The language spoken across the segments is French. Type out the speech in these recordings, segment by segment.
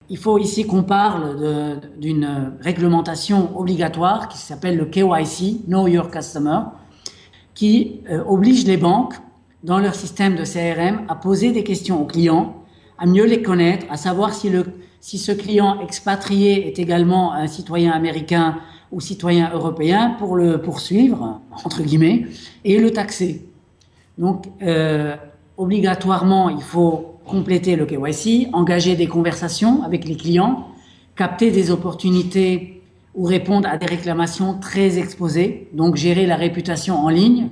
Il faut ici qu'on parle d'une réglementation obligatoire qui s'appelle le KYC, Know Your Customer, qui oblige les banques, dans leur système de CRM, à poser des questions aux clients, à mieux les connaître, à savoir si ce client expatrié est également un citoyen américain ou citoyen européen pour le poursuivre, entre guillemets, et le taxer. Donc, obligatoirement, il faut compléter le KYC, engager des conversations avec les clients, capter des opportunités ou répondre à des réclamations très exposées, donc gérer la réputation en ligne,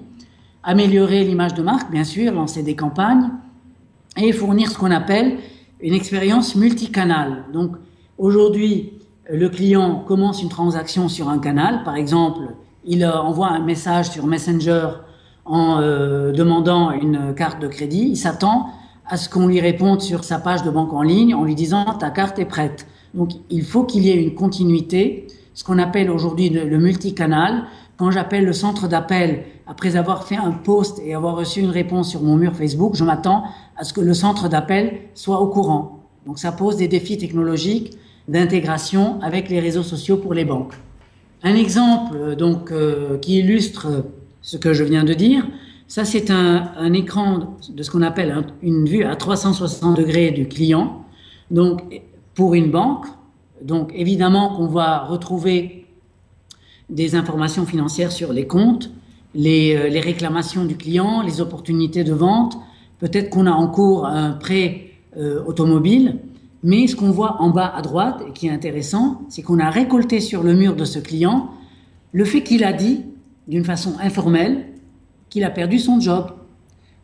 améliorer l'image de marque, bien sûr, lancer des campagnes et fournir ce qu'on appelle une expérience multicanale. Donc aujourd'hui, le client commence une transaction sur un canal, par exemple, il envoie un message sur Messenger en demandant une carte de crédit, il s'attend à ce qu'on lui réponde sur sa page de banque en ligne en lui disant ta carte est prête. Donc il faut qu'il y ait une continuité, ce qu'on appelle aujourd'hui le multicanal. Quand j'appelle le centre d'appel après avoir fait un post et avoir reçu une réponse sur mon mur Facebook, je m'attends à ce que le centre d'appel soit au courant. Donc ça pose des défis technologiques d'intégration avec les réseaux sociaux pour les banques. Un exemple qui illustre ce que je viens de dire, ça c'est un écran de ce qu'on appelle une vue à 360 degrés du client, donc pour une banque. Donc évidemment qu'on va retrouver des informations financières sur les comptes, les réclamations du client, les opportunités de vente, peut-être qu'on a en cours un prêt automobile, mais ce qu'on voit en bas à droite et qui est intéressant, c'est qu'on a récolté sur le mur de ce client le fait qu'il a dit, d'une façon informelle, qu'il a perdu son job.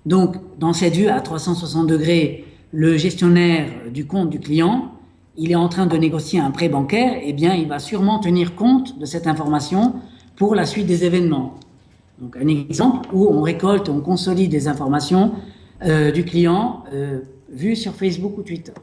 Donc, dans cette vue à 360 degrés, le gestionnaire du compte du client, il est en train de négocier un prêt bancaire, eh bien, il va sûrement tenir compte de cette information pour la suite des événements. Donc, un exemple où on récolte, on consolide des informations du client vues sur Facebook ou Twitter.